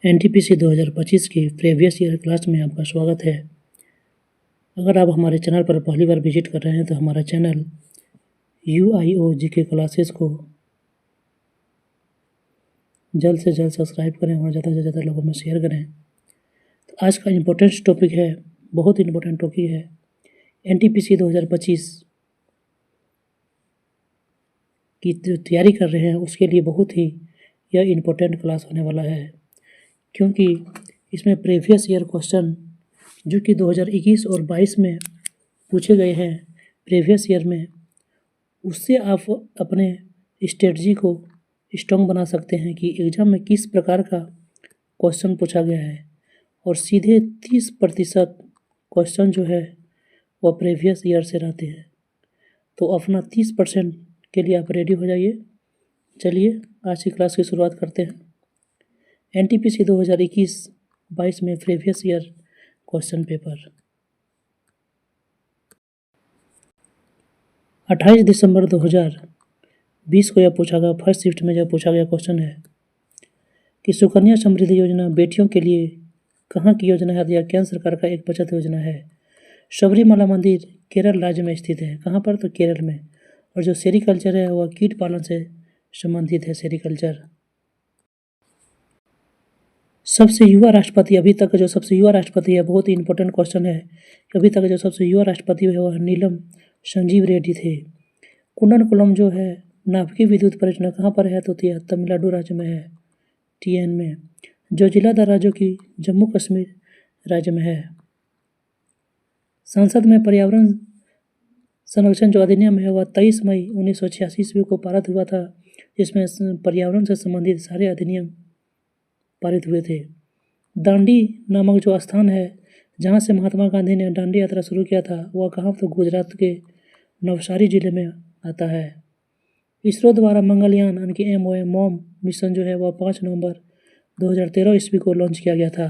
NTPC 2025 की previous year class में आपका स्वागत है। अगर आप हमारे चैनल पर पहली बार विजिट कर रहे हैं तो हमारा चैनल UIO जीके क्लासेस को जल्द से जल्द सब्सक्राइब करें और ज़्यादा से ज़्यादा लोगों में शेयर करें। तो आज का इम्पोर्टेंट टॉपिक है, बहुत इम्पोर्टेंट टॉपिक है, एनटीपीसी 2025 की जो तैयारी कर रहे हैं उसके लिए बहुत ही यह इम्पोर्टेंट क्लास होने वाला है, क्योंकि इसमें प्रीवियस ईयर क्वेश्चन जो कि 2021 और 22 में पूछे गए हैं प्रीवियस ईयर में, उससे आप अपने स्ट्रेटजी को स्ट्रॉन्ग बना सकते हैं कि एग्ज़ाम में किस प्रकार का क्वेश्चन पूछा गया है। और सीधे 30% क्वेश्चन जो है वह प्रीवियस ईयर से रहते हैं। तो अपना 30% के लिए आप रेडी हो जाइए। चलिए आज की क्लास की शुरुआत करते हैं। एनटीपीसी 2021-22 में प्रीवियस ईयर क्वेश्चन पेपर 28 दिसंबर 2020 को यह पूछा गया, फर्स्ट शिफ्ट में यह पूछा गया क्वेश्चन है कि सुकन्या समृद्धि योजना बेटियों के लिए कहाँ की योजना है? यह केंद्र सरकार का एक बचत योजना है। सबरीमला मंदिर केरल राज्य में स्थित है। कहाँ पर? तो केरल में। और जो सेरीकल्चर है वह कीट पालन से संबंधित है, सेरीकल्चर। सबसे युवा राष्ट्रपति, अभी तक जो सबसे युवा राष्ट्रपति है, बहुत ही इंपॉर्टेंट क्वेश्चन है। अभी तक जो सबसे युवा राष्ट्रपति है वह नीलम संजीव रेड्डी थे। कुंडनकुलम जो है नाभिकीय विद्युत परियोजना कहाँ पर है? तो तमिलनाडु राज्य में है, TN में। जो जिलादार राज्यों की जम्मू कश्मीर राज्य में है। संसद में पर्यावरण संरक्षण जो अधिनियम है वह 23 मई 1986 ईस्वी को पारित हुआ था, जिसमें पर्यावरण से संबंधित सारे अधिनियम पारित हुए थे। दांडी नामक जो स्थान है जहाँ से महात्मा गांधी ने दांडी यात्रा शुरू किया था वह कहाँ? तो गुजरात के नवसारी जिले में आता है। इसरो द्वारा मंगलयान यानी कि MOM मिशन जो है वह 5 नवंबर 2013 ईस्वी को लॉन्च किया गया था।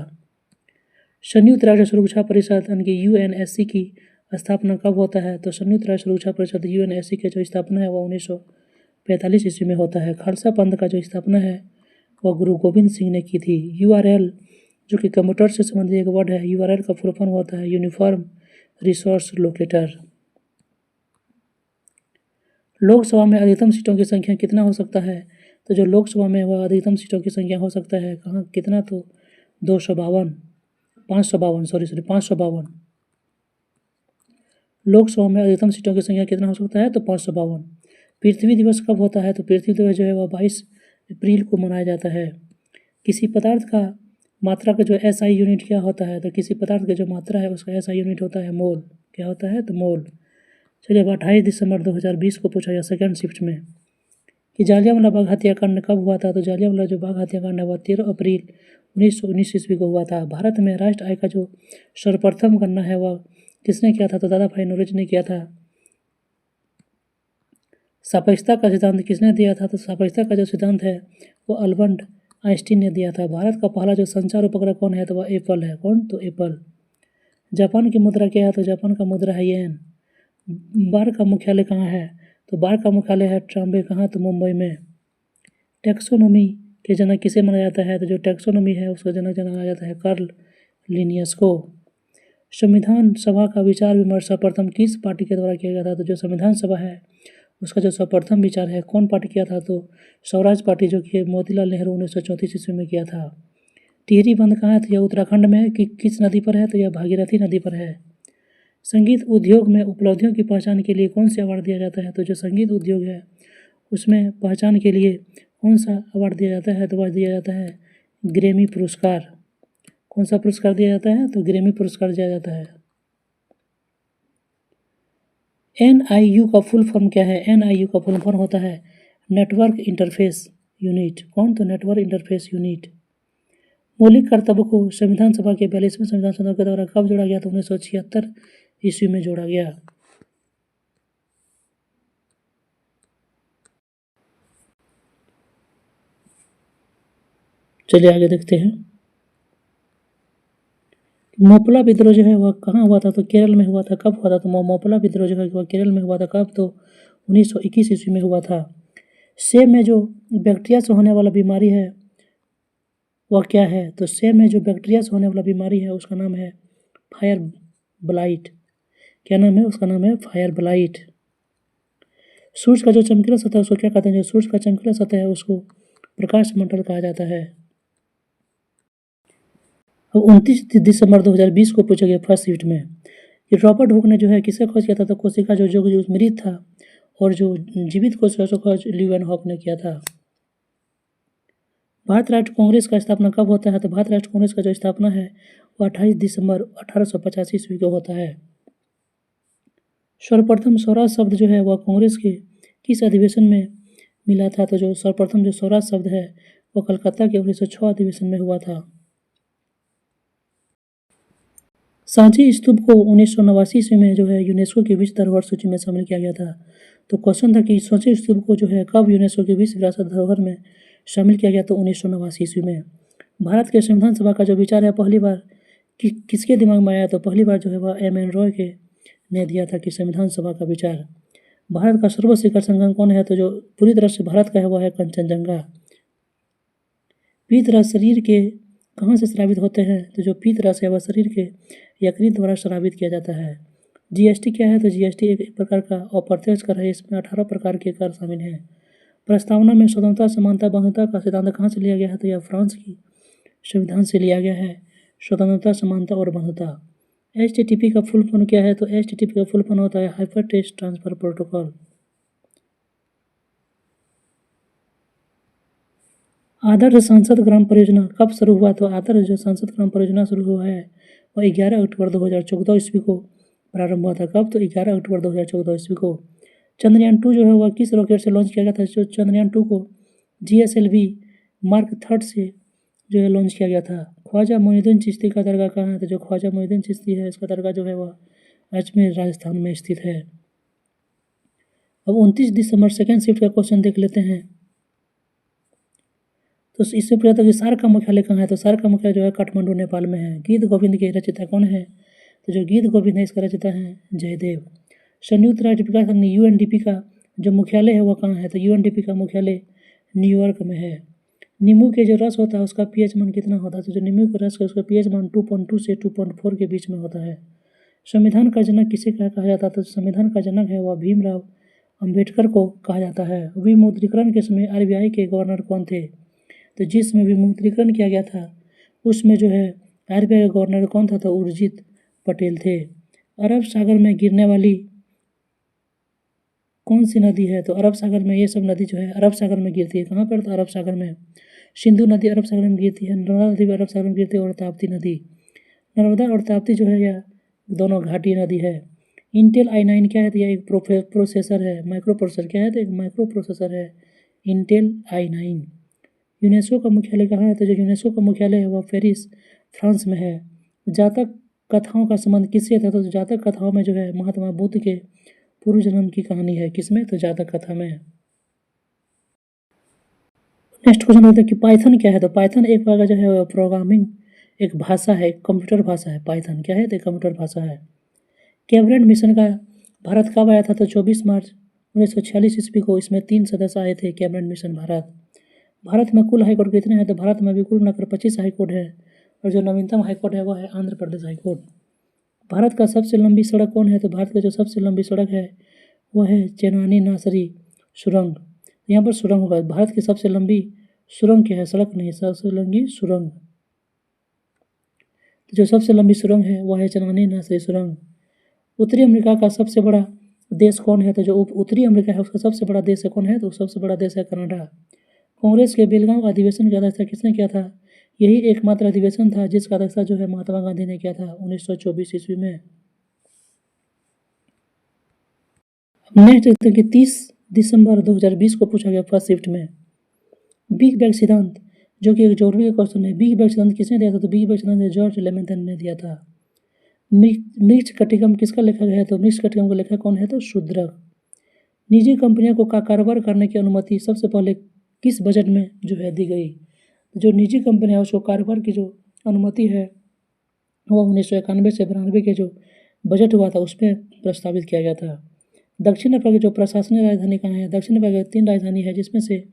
संयुक्त राष्ट्र सुरक्षा परिषद यानी कि UNSC की स्थापना कब होता है? तो संयुक्त राष्ट्र सुरक्षा परिषद UNSC की जो स्थापना है वह 1945 ईस्वी में होता है। खालसा पंथ का जो स्थापना है वह गुरु गोविंद सिंह ने की थी। URL जो कि कंप्यूटर से संबंधित एक वर्ड है, URL का फुल फॉर्म होता है यूनिफॉर्म रिसोर्स लोकेटर। लोकसभा में अधिकतम सीटों की संख्या कितना हो सकता है? तो जो लोकसभा में वह अधिकतम सीटों की संख्या हो सकता है कहाँ कितना? तो 552। लोकसभा में अधिकतम सीटों की संख्या कितना हो सकता है? तो 552। पृथ्वी दिवस कब होता है? तो पृथ्वी दिवस जो है वह 22 अप्रैल को मनाया जाता है। किसी पदार्थ का मात्रा का जो SI यूनिट क्या होता है? तो किसी पदार्थ का जो मात्रा है उसका SI यूनिट होता है मोल। क्या होता है? तो मोल। चलिए अब 28 दिसंबर 2020 को पूछा गया सेकेंड शिफ्ट में कि जालियांवाला बाग हत्याकांड कब हुआ था? तो जालियांवाला जो बाग हत्याकांड है वह 13 अप्रैल 1919 ईस्वी को हुआ था। भारत में राष्ट्र आय का जो सर्वप्रथम गणना है वह किसने किया था? तो दादा भाई नौरोजी ने किया था। सापेक्षता का सिद्धांत किसने दिया था? तो सापेक्षता का जो सिद्धांत है वो अल्बर्ट आइंस्टीन ने दिया था। भारत का पहला जो संचार उपग्रह कौन है? तो वह एप्पल है। कौन? तो एप्पल। जापान की मुद्रा क्या है? तो जापान का मुद्रा है येन। बार का मुख्यालय कहाँ है? तो बार का मुख्यालय है ट्राम्बे। कहाँ? तो मुंबई में। टैक्सोनॉमी के जनक किसे माना जाता है? तो जो टैक्सोनॉमी है उसका जनक माना जाता है कार्ल लिनियस को। संविधान सभा का विचार विमर्श सर्वप्रथम किस पार्टी के द्वारा किया गया था? तो जो संविधान सभा है उसका जो सर्वप्रथम विचार है कौन पार्टी किया था? तो स्वराज पार्टी जो कि मोतीलाल नेहरू 1934 ईस्वी में किया था। टिहरी बंद कहाँ है? तो यह उत्तराखंड में है। कि किस नदी पर है? तो यह भागीरथी नदी पर है। संगीत उद्योग में उपलब्धियों की पहचान के लिए कौन से अवार्ड दिया जाता है? तो जो संगीत उद्योग है उसमें पहचान के लिए कौन सा अवार्ड दिया जाता है? तो वह दिया जाता है ग्रैमी पुरस्कार। कौन सा पुरस्कार दिया जाता है? तो ग्रैमी पुरस्कार दिया जाता है। NIU का फुल फॉर्म क्या है? NIU का फुल फॉर्म होता है नेटवर्क इंटरफेस यूनिट। कौन? तो नेटवर्क इंटरफेस यूनिट। मौलिक कर्तव्य को संविधान सभा के 42वें संविधान सभा के द्वारा कब जोड़ा गया? तो 1976 ईस्वी में जोड़ा गया। चलिए आगे देखते हैं। मोपला विद्रोह जो है वह कहाँ हुआ था? तो केरल में हुआ था। कब हुआ था? तो मोपला विद्रोह जो है वह केरल में हुआ था। कब? तो 1921 ईस्वी में हुआ था। सेब में जो बैक्टीरिया से होने वाला बीमारी है वह क्या है? तो सेम में जो बैक्टीरिया से होने वाला बीमारी है उसका नाम है फायर ब्लाइट। क्या नाम है? उसका नाम है फायर ब्लाइट। सूरज का जो चमकीला सतह है उसको क्या कहते हैं? जो सूरज का चमकीला सतह है उसको प्रकाश मंडल कहा जाता है। अब 29 दिसंबर 2020 को पूछा गया फर्स्ट शिफ्ट में कि रॉबर्ट हुक ने जो है किसे खोज किया था? तो कोशिका जो मृत था और जो जीवित कोशिका को खोज ल्यूएन हॉक ने किया था। भारत राष्ट्र कांग्रेस का स्थापना कब होता है? तो भारत राष्ट्र कांग्रेस का जो स्थापना है वो 28 दिसंबर 1885 ईस्वी को होता है। सर्वप्रथम स्वराज शब्द जो है वह कांग्रेस के किस अधिवेशन में मिला था? तो जो सर्वप्रथम जो स्वराज शब्द है वह कलकत्ता के 1906 अधिवेशन में हुआ था। सांची स्तूप को 1989 ईस्वी में जो है यूनेस्को की विश्व धरोहर सूची में शामिल किया गया था। तो क्वेश्चन था कि सांची स्तूप को जो है कब यूनेस्को की विश्व विरासत धरोहर में शामिल किया गया? तो 1989 ईस्वी में। भारत के संविधान सभा का जो विचार है पहली बार किसके दिमाग में आया? तो पहली बार जो है वह एम एन रॉय के ने दिया था कि संविधान सभा का विचार। भारत का सर्वशिखर संगम कौन है? तो जो पूरी तरह से भारत का है वह है कंचनजंगा। पीत रस शरीर के कहाँ से स्रावित होते हैं? तो जो पीत रस है वह शरीर के यकृत द्वारा स्रावित किया जाता है। जीएसटी क्या है? तो जीएसटी एक प्रकार का अप्रत्यक्ष कर है। इसमें 18 प्रकार के कर शामिल हैं। प्रस्तावना में स्वतंत्रता समानता बंधुता का सिद्धांत कहाँ से लिया गया है? तो यह फ्रांस की संविधान से लिया गया है। स्वतंत्रता समानता और बंधुता। HTTP का फुल फॉर्म क्या है? तो HTTP का फुल फॉर्म होता है हाइपर टेक्स्ट ट्रांसफर प्रोटोकॉल। आदर्श संसद ग्राम परियोजना कब शुरू हुआ? तो आदर्श जो संसद ग्राम परियोजना शुरू हुआ है वह 11 अक्टूबर 2014 ईस्वी को प्रारंभ हुआ था। कब? तो 11 अक्टूबर 2014 ईस्वी को। चंद्रयान 2 जो है वह किस रॉकेट से लॉन्च किया गया था? जो चंद्रयान 2 को GSLV मार्क 3 से जो है लॉन्च किया गया था। ख्वाजा मोइनुद्दीन चिश्ती का दरगाह कहाँ है? तो जो ख्वाजा मोइनुद्दीन चिश्ती है इसका दरगाह जो है वह अजमेर राजस्थान में स्थित है। अब 29 दिसंबर सेकेंड शिफ्ट का क्वेश्चन देख लेते हैं। तो इससे पूछा था कि सार का मुख्यालय कहाँ है? तो सार का मुख्यालय जो है काठमांडू नेपाल में है। गीत गोविंद के रचयिता कौन है? तो जो गीत गोविंद है इसका रचयिता है जयदेव। संयुक्त राष्ट्र विकास संघ UNDP का जो मुख्यालय है वह कहाँ है? तो UNDP का मुख्यालय न्यूयॉर्क में है। नींबू के जो रस होता है उसका pH मान कितना होता है? तो जो नींबू का रस है उसका pH मान 2.2 से 2.4 के बीच में होता है। संविधान का जनक किसे कहा जाता है? तो संविधान का जनक है वह भीमराव अंबेडकर को कहा जाता है। विमुद्रीकरण के समय RBI के गवर्नर कौन थे? तो जिसमें विमुद्रीकरण किया गया था उसमें जो है RBI का गवर्नर कौन था? तो उर्जित पटेल थे। अरब सागर में गिरने वाली कौन सी नदी है? तो अरब सागर में ये सब नदी जो है अरब सागर में गिरती है। कहाँ पर? तो अरब सागर में। सिंधु नदी अरब सागर में गिरती है, नर्मदा नदी भी अरब सागर में गिरती है और ताप्ती नदी। नर्मदा और ताप्ती जो है यह दोनों घाटी नदी है। इंटेल i9 क्या है? तो यह एक प्रोसेसर है, माइक्रो प्रोसेसर। क्या है? तो एक माइक्रो प्रोसेसर है इंटेल i9। यूनेस्को का मुख्यालय कहाँ है? तो जो यूनेस्को का मुख्यालय है वह पेरिस फ्रांस में है। जातक कथाओं का संबंध किससे था? तो जातक कथाओं में जो है महात्मा बुद्ध के पूर्व जन्म की कहानी है। किसमें? तो जातक कथा में। नेक्स्ट क्वेश्चन होता है कि पाइथन क्या है? तो पाइथन एक प्रकार का जो है प्रोग्रामिंग एक भाषा है, कंप्यूटर भाषा है। पाइथन क्या है? तो कंप्यूटर भाषा है। कैबिनेट मिशन का भारत कब आया था? तो 24 मार्च 1946 ईस्वी को इसमें 3 सदस्य आए थे कैबिनेट मिशन भारत। भारत में कुल हाईकोर्ट कितने हैं? तो भारत में अभी कुल मिलाकर 25 हाईकोर्ट है और जो नवीनतम हाईकोर्ट है वह है आंध्र प्रदेश हाईकोर्ट। भारत का सबसे लंबी सड़क कौन है? तो भारत की जो सबसे लंबी सड़क है वह है चेनानी नासरी सुरंग। यहाँ पर सुरंग होगा। भारत की सबसे लंबी सुरंग क्या है? सड़क नहीं, सबसे लंबी सुरंग। जो सबसे लंबी सुरंग है वह है चेनानी नासरी सुरंग। उत्तरी अमेरिका का सबसे बड़ा देश कौन है? तो जो उत्तरी अमेरिका है उसका सबसे बड़ा देश है कौन है? तो सबसे बड़ा देश है कनाडा। कांग्रेस के बेलगांव अधिवेशन की अध्यक्षता किसने किया था? यही एकमात्र अधिवेशन था जिसका अध्यक्षता जो है महात्मा गांधी ने किया था 1924 ईस्वी में। नेक्स्ट देखते हैं कि 30 दिसंबर 2020 को पूछा गया फर्स्ट शिफ्ट में बिग बैंग सिद्धांत जो कि एक ज्योग्राफी का क्वेश्चन है। बिग बैंग सिद्धांत किसने दिया था? तो बिग बैंग सिद्धांत जॉर्ज लेमेंथन ने दिया था। मृक्ष कटिकम किसका लेखक है? तो मृक्ष कटिकम का लेखक कौन है? तो शूद्रक। निजी कंपनियों को कारोबार करने की अनुमति सबसे पहले किस बजट में जो है दी गई? जो निजी कंपनियां उसको कारोबार की जो अनुमति है वह 1991 से 92 के जो बजट हुआ था उसमें प्रस्तावित किया गया था। दक्षिण अफ्रीका की जो प्रशासनिक राजधानी कहाँ है? दक्षिण अफ्रीका की 3 राजधानी है जिसमें से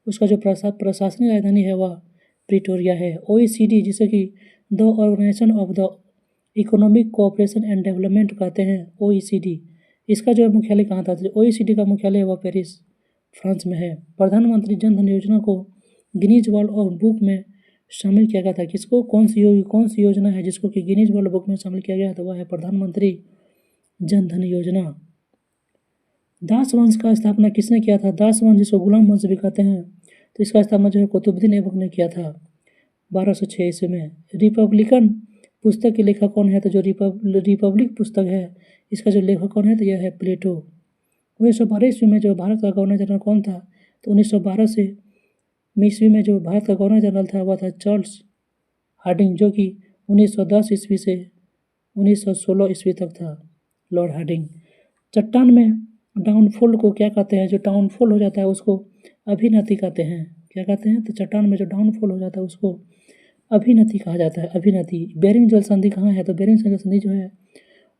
उसका जो प्रशासनिक राजधानी है वह प्रिटोरिया है। OECD जिसे कि the Organisation of the Economic Cooperation and Development कहते हैं, OECD, इसका जो है मुख्यालय कहाँ था? OECD का मुख्यालय वह पेरिस, फ्रांस में है। प्रधानमंत्री जन धन योजना को गिनीज वर्ल्ड ऑफ बुक में शामिल किया गया था। किसको? कौन सी योजना है जिसको कि गिनीज वर्ल्ड बुक में शामिल किया गया? तो वह है प्रधानमंत्री जन धन योजना। दास वंश का स्थापना किसने किया था? दास वंश जिसको गुलाम वंश भी कहते हैं, तो इसका स्थापना जो है कुतुबुद्दीन ऐबक ने किया था 1206 ईस्वी में। रिपब्लिकन पुस्तक के लेखक कौन है? तो जो रिपब्लिक पुस्तक है इसका जो लेखक कौन है? तो यह है प्लेटो। 1912 ईस्वी में जो भारत का गवर्नर जनरल कौन था? तो 1912 से ईस्वी में जो भारत का गवर्नर जनरल था वह था चार्ल्स हार्डिंग, जो कि 1910 ईस्वी से 1916 ईस्वी तक था, लॉर्ड हार्डिंग। चट्टान में डाउनफॉल को क्या कहते हैं? जो डाउनफॉल हो जाता है उसको अभिनति कहते हैं। क्या कहते हैं? तो चट्टान में जो डाउनफॉल हो जाता है उसको अभिनति कहा जाता है, अभिनति। बेरिंग जल संधि कहाँ है? तो बेरिंग जल संधि जो है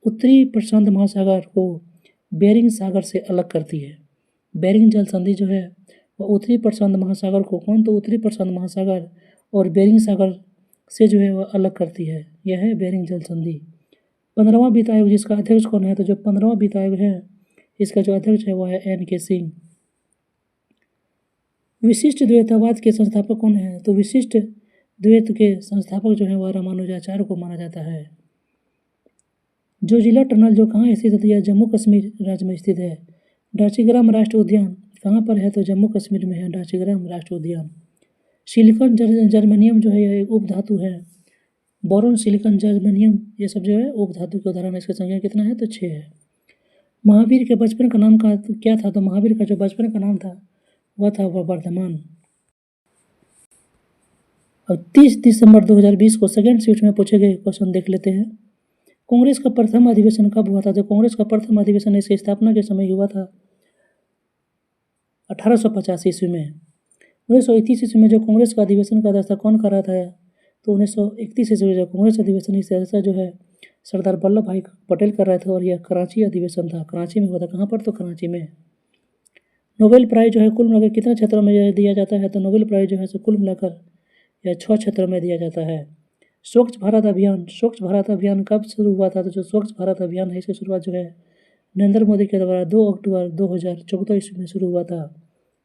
उत्तरी प्रशांत महासागर को बेरिंग सागर से अलग करती है। बेरिंग जल संधि जो है वह उत्तरी प्रशांत महासागर को, कौन? तो उत्तरी प्रशांत महासागर और बेरिंग सागर से जो है वह अलग करती है। यह है बेरिंग जल संधि। 15वां वित्त आयोग जिसका अध्यक्ष कौन है? तो जो 15वां वित्त आयोग है इसका जो अध्यक्ष है वह है NK सिंह। विशिष्ट द्वैतवाद के संस्थापक कौन है? तो विशिष्ट द्वैत के संस्थापक जो है वह रामानुजाचार्य को माना जाता है। जो जिला टनल जो कहाँ स्थित है? यह जम्मू कश्मीर राज्य में स्थित है। डाचीग्राम राष्ट्रीय उद्यान कहाँ पर है? तो जम्मू कश्मीर में है डाचीग्राम राष्ट्रीय उद्यान। सिलिकॉन जर्मेनियम जो है यह एक उपधातु है। बोरोन, सिलिकॉन, जर्मेनियम ये सब जो है उपधातु के उदाहरण है। इसका संख्या कितना है? तो 6 है। महावीर के बचपन का नाम क्या था? तो महावीर का जो बचपन का नाम था वह था वर्धमान। और 30 दिसंबर 2020 को सेकेंड शिफ्ट में पूछे गए क्वेश्चन देख लेते हैं। कांग्रेस का प्रथम अधिवेशन कब हुआ था? तो कांग्रेस का प्रथम अधिवेशन इसकी स्थापना के समय हुआ था 1850 ईस्वी में। 1931 ईस्वी में जो कांग्रेस का अधिवेशन का अध्यक्षता कौन कर रहा था? तो 1931 ईस्वी में जो कांग्रेस अधिवेशन इसका अध्यक्षता जो है सरदार वल्लभ भाई पटेल कर रहे थे और यह कराची अधिवेशन था, कराची में हुआ था। कहाँ पर? तो कराची में। नोबेल प्राइज जो है कुल मिलाकर कितने क्षेत्रों में दिया जाता है? तो नोबेल प्राइज जो है कुल मिलाकर यह 6 क्षेत्रों में दिया जाता है। स्वच्छ भारत अभियान कब शुरू हुआ था? तो जो स्वच्छ भारत अभियान है इसकी शुरुआत जो है नरेंद्र मोदी के द्वारा 2 अक्टूबर 2014 ईस्वी में शुरू हुआ था।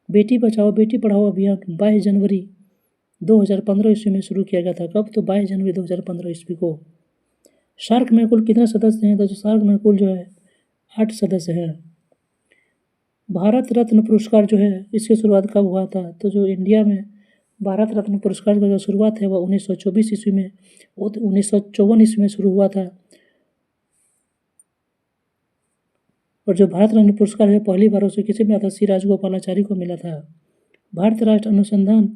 बेटी बचाओ बेटी पढ़ाओ अभियान 22 जनवरी 2015 ईस्वी में शुरू किया गया था। कब? तो 22 जनवरी 2015 ईस्वी को। सार्क में कुल कितने सदस्य हैं? तो जो सार्क में कुल जो है 8 सदस्य हैं। भारत रत्न पुरस्कार जो है इसकी शुरुआत कब हुआ था? तो जो इंडिया में भारत रत्न पुरस्कार का जो शुरुआत है वह 1924 ईस्वी में 1954 ईस्वी में शुरू हुआ था। और जो भारत रत्न पुरस्कार है पहली बार उसे किसे मिला था? सी राजगोपालाचारी को मिला था। भारत राष्ट्र अनुसंधान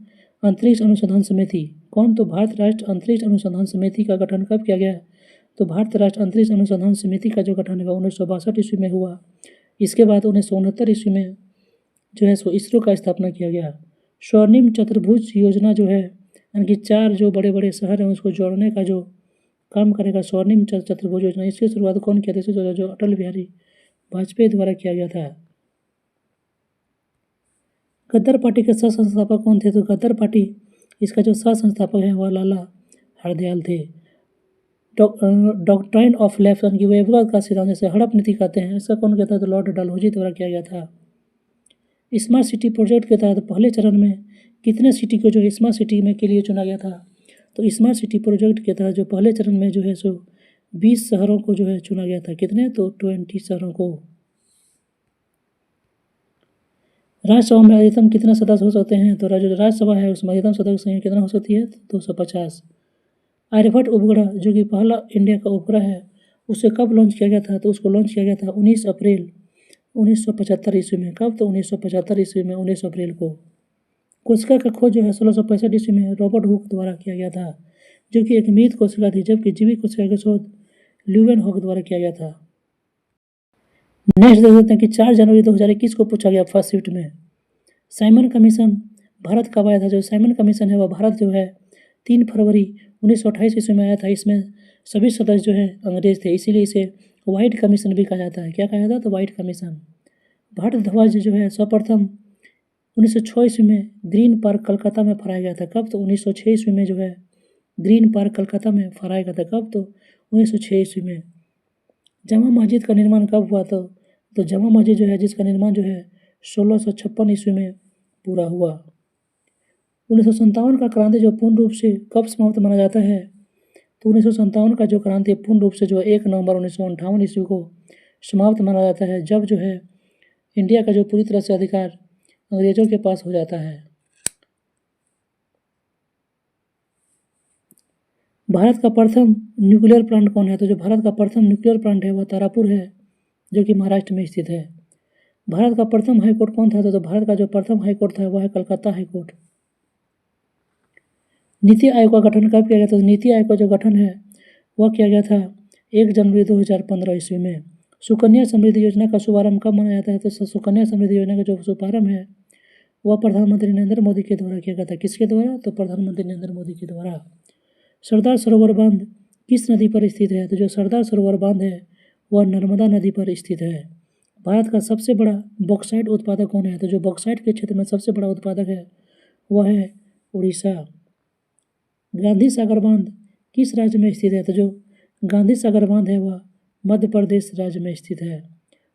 अंतरिक्ष अनुसंधान समिति कौन? तो भारत राष्ट्र अंतरिक्ष अनुसंधान समिति का गठन कब किया गया? तो भारत राष्ट्र अंतरिक्ष अनुसंधान समिति का जो गठन है 1962 ईस्वी में हुआ। इसके बाद 1969 ईस्वी में जो है सो इसरो का स्थापना किया गया। स्वर्णिम चतुर्भुज योजना जो है यानी कि 4 जो बड़े बड़े शहर हैं उसको जोड़ने का जो काम करेगा स्वर्णिम चतुर्भुज योजना, इसकी शुरुआत कौन किया था? जो अटल बिहारी वाजपेयी द्वारा किया गया था। गद्दार पार्टी के सह संस्थापक कौन थे? तो गद्दार पार्टी इसका जो सह संस्थापक है वह लाला हरदयाल थे। डॉक्ट्राइन ऑफ लेफ्ट यानी कि वैभव का सिद्धांत जैसे हड़प नीति कहते हैं, इसका कौन कहता है? तो लॉर्ड डलहौजी द्वारा किया गया था। स्मार्ट सिटी प्रोजेक्ट के तहत पहले चरण में कितने सिटी को जो है स्मार्ट सिटी में के लिए चुना गया था? तो स्मार्ट सिटी प्रोजेक्ट के तहत जो पहले चरण में जो है सो 20 शहरों को जो है चुना गया था। कितने? तो 20 शहरों को। राज्यसभा में अधिकतम कितने सदस्य हो सकते हैं? तो जो राज्यसभा है उसमें अधिकतम सदस्य संख्या कितना हो सकती है? 250। आर्यभट्ट उपग्रह जो कि पहला इंडिया का उपग्रह है उसे कब लॉन्च किया गया था? तो उसको लॉन्च किया गया था 19 अप्रैल 1975 ईस्वी में। कब? तो 1975 ईस्वी में 19 अप्रैल को। कोशिका का खोज जो है 1665 ईस्वी में रॉबर्ट हुक द्वारा किया गया था, जो कि एक मृत कोशिका थी, जबकि जीवित कोशिका का शोध ल्यूवेन हॉक द्वारा किया गया था। नेक्स्ट देख लेते हैं कि 4 जनवरी 2021 को पूछा गया फर्स्ट शिफ्ट में। साइमन कमीशन भारत कब आया था? जो साइमन कमीशन है वह भारत जो है 3 फरवरी 1928 ईस्वी में आया था। इसमें सभी सदस्य जो है अंग्रेज थे, इसीलिए इसे व्हाइट कमीशन भी कहा जाता है। क्या कहा जाता है? तो व्हाइट कमीशन। भारत ध्वज जो है सर्वप्रथम 1906 ईस्वी में ग्रीन पार्क कलकत्ता में फहराया गया था। कब? तो 1906 ईस्वी में जो है ग्रीन पार्क कलकत्ता में फहराया गया था। कब? तो 1906 ईस्वी में। जामा मस्जिद का निर्माण कब हुआ था? तो जामा मस्जिद जो है जिसका निर्माण जो है 1656 ईस्वी में पूरा हुआ। 1957 का क्रांति जो पूर्ण रूप से कब समाप्त माना जाता है? तो 1957 का जो क्रांति पूर्ण रूप से जो 1 नवंबर 1958 ईस्वी को समाप्त माना जाता है, जब जो है इंडिया का जो पूरी तरह से अधिकार अंग्रेजों के पास हो जाता है। भारत का प्रथम न्यूक्लियर प्लांट कौन है? तो जो भारत का प्रथम न्यूक्लियर प्लांट है वह तारापुर है, जो कि महाराष्ट्र में स्थित है। भारत का प्रथम हाईकोर्ट कौन था? तो भारत का जो प्रथम हाईकोर्ट था वह है कलकत्ता हाईकोर्ट। नीति आयोग का गठन कब किया गया था? तो नीति आयोग का जो गठन है वह किया गया था 1 जनवरी 2015 ईस्वी में। सुकन्या समृद्धि योजना का शुभारंभ कब माना जाता है? तो सुकन्या समृद्धि योजना का जो शुभारंभ है वह प्रधानमंत्री नरेंद्र मोदी के द्वारा किया गया था। किसके द्वारा? तो प्रधानमंत्री नरेंद्र मोदी के द्वारा। सरदार सरोवर बांध किस नदी पर स्थित है? तो जो सरदार सरोवर बांध है वह नर्मदा नदी पर स्थित है। भारत का सबसे बड़ा बॉक्साइट उत्पादक कौन है? तो जो बॉक्साइट के क्षेत्र में सबसे बड़ा उत्पादक है वह है उड़ीसा। गांधी सागर बांध किस राज्य में स्थित है? तो जो गांधी सागर बांध है वह मध्य प्रदेश राज्य में स्थित है।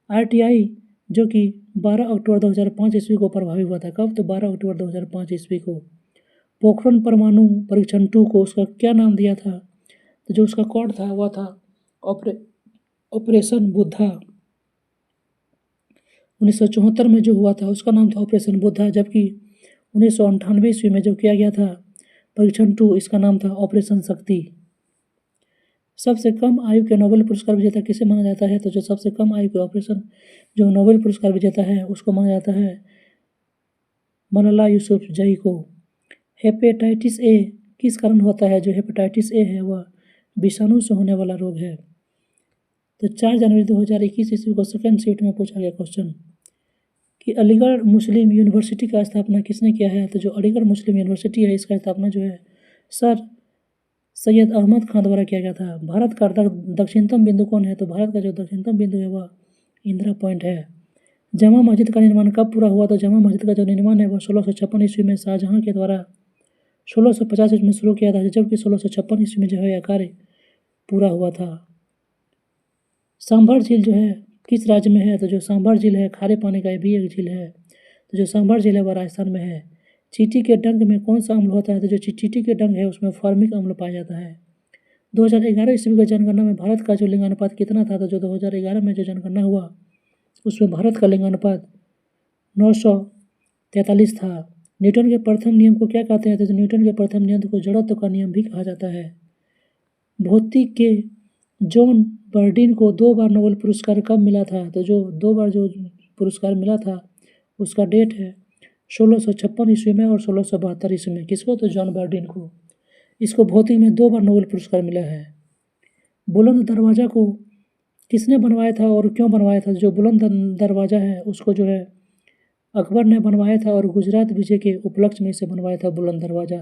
RTI जो कि 12 अक्टूबर 2005 ईस्वी को प्रभावी हुआ था। कब? तो 12 अक्टूबर 2005 ईस्वी को। पोखरण परमाणु परीक्षण 2 को उसका क्या नाम दिया था? तो जो उसका कोड था वह था ऑपरेशन बुद्धा। 1974 में जो हुआ था उसका नाम था ऑपरेशन बुद्धा, जबकि 1998 ईस्वी में जो किया गया था परीक्षण 2 इसका नाम था ऑपरेशन शक्ति। सबसे कम आयु के नोबेल पुरस्कार विजेता किसे माना जाता है? तो जो सबसे कम आयु के ऑपरेशन जो नोबेल पुरस्कार विजेता है उसको माना जाता है मलाला यूसुफजई को। हेपेटाइटिस ए किस कारण होता है? जो हेपेटाइटिस ए है वह विषाणु से होने वाला रोग है। तो 4 जनवरी 2021 ईस्वी को सेकंड शिफ्ट में पूछा गया क्वेश्चन कि अलीगढ़ मुस्लिम यूनिवर्सिटी का स्थापना किसने किया है? तो जो अलीगढ़ मुस्लिम यूनिवर्सिटी है इसका स्थापना जो है सर सैयद अहमद खान द्वारा किया गया था। भारत का दक्षिणतम बिंदु कौन है? तो भारत का जो दक्षिणतम बिंदु है वह इंदिरा पॉइंट है। जामा मस्जिद का निर्माण कब पूरा हुआ? तो जामा मस्जिद का जो निर्माण है वह 1656 ईस्वी में शाहजहां के द्वारा 1650 ईस्वी में शुरू किया था, जबकि 1656 ईस्वी में जो है यह कार्य पूरा हुआ था। सांभर झील जो है किस राज्य में है? तो जो सांभर झील है खारे पानी का भी एक झील है। तो जो सांभर झील है वह राजस्थान में है। चींटी के डंक में कौन सा अम्ल होता है? तो जो चींटी के डंक है उसमें फॉर्मिक अम्ल पाया जाता है। 2011 ईस्वी की जनगणना में भारत का जो लिंगानुपात कितना था? तो जो 2011 में जो जनगणना हुआ उसमें भारत का लिंगानुपात 943 था। न्यूटन के प्रथम नियम को क्या कहते हैं? तो न्यूटन के प्रथम नियम को जड़त्व का नियम भी कहा जाता है। भौतिक के जॉन बर्डिन को 2 बार नोबेल पुरस्कार कब मिला था? तो जो 2 बार जो पुरस्कार मिला था उसका डेट है 1656 ईस्वी में और 1672 ईस्वी में। किसको? तो जॉन बर्डिन को। इसको भौतिक में 2 बार नोबेल पुरस्कार मिला है। बुलंद दरवाज़ा को किसने बनवाया था और क्यों बनवाया था? जो बुलंद दरवाज़ा है उसको जो है अकबर ने बनवाया था और गुजरात विजय के उपलक्ष्य में इसे बनवाया था बुलंद दरवाज़ा।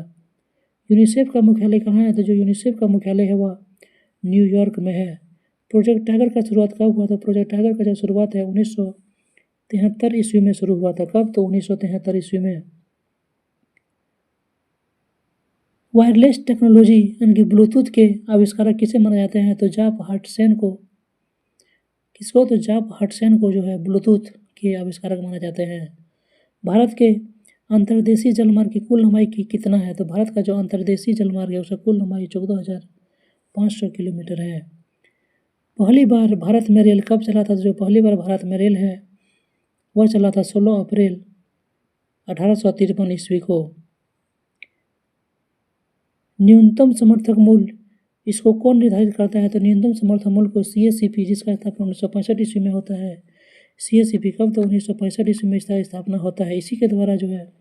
यूनिसेफ का मुख्यालय कहाँ है? तो जो यूनिसेफ का मुख्यालय है वह न्यूयॉर्क में है। प्रोजेक्ट टाइगर का शुरुआत कब हुआ था? प्रोजेक्ट टाइगर का जो शुरुआत है 1973 ईस्वी में शुरू हुआ था। कब? तो 1973 ईस्वी में। वायरलेस टेक्नोलॉजी यानी कि ब्लूटूथ के आविष्कारक किसे माना जाते हैं? तो जाप हटसन को। किसको? तो जाप हटसन को जो है ब्लूटूथ के आविष्कारक माना जाते हैं। भारत के अंतर्देशीय जलमार्ग की कुल लंबाई कितना है? तो भारत का जो अंतर्देशीय जलमार्ग है उसका कुल लंबाई 14,500 किलोमीटर है। पहली बार भारत में रेल कब चला था? तो जो पहली बार भारत में रेल है वह चला था 16 अप्रैल 1853 ईस्वी को। न्यूनतम समर्थक मूल्य इसको कौन निर्धारित करता है? तो न्यूनतम समर्थक मूल्य को CACP जिसका स्थापना 1965 ईस्वी में होता है। CACP कब? तो 1965 ईस्वी में इसका स्थापना होता है। इसी के द्वारा जो है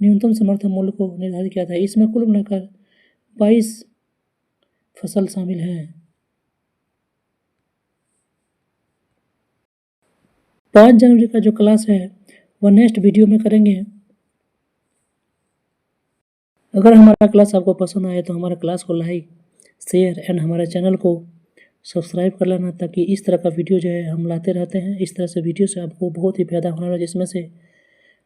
न्यूनतम समर्थन मूल्य को निर्धारित किया था। इसमें कुल मिलाकर 22 फसल शामिल हैं। 5 जनवरी का जो क्लास है वह नेक्स्ट वीडियो में करेंगे। अगर हमारा क्लास आपको पसंद आए तो हमारा क्लास को लाइक शेयर एंड हमारे चैनल को सब्सक्राइब कर लेना, ताकि इस तरह का वीडियो जो है हम लाते रहते हैं। इस तरह से वीडियो से आपको बहुत ही फायदा होने वाला है, जिसमें से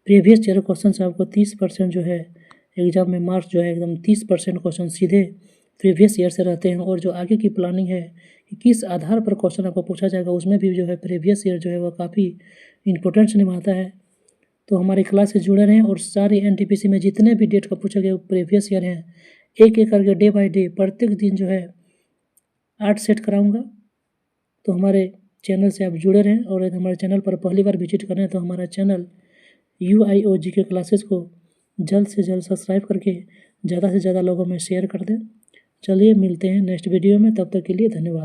प्रीवियस ईयर क्वेश्चन से आपको 30% जो है एग्जाम में मार्क्स जो है एकदम 30% क्वेश्चन सीधे प्रीवियस ईयर से रहते हैं। और जो आगे की प्लानिंग है कि किस आधार पर क्वेश्चन आपको पूछा जाएगा, उसमें भी जो है प्रीवियस ईयर जो है वह काफ़ी इंपॉर्टेंस निभाता है। तो हमारी क्लास से जुड़े रहें और सारी एनटीपीसी में जितने भी डेट का पूछा गया प्रीवियस ईयर हैं, एक एक करके डे बाय डे प्रत्येक दिन जो है 8 सेट कराऊंगा। तो हमारे चैनल से आप जुड़े रहें और यदि हमारे चैनल पर पहली बार विजिट करें तो हमारा चैनल UIOG के क्लासेस को जल्द से जल्द सब्सक्राइब करके ज़्यादा से ज़्यादा लोगों में शेयर कर दें। चलिए मिलते हैं नेक्स्ट वीडियो में, तब तक के लिए धन्यवाद।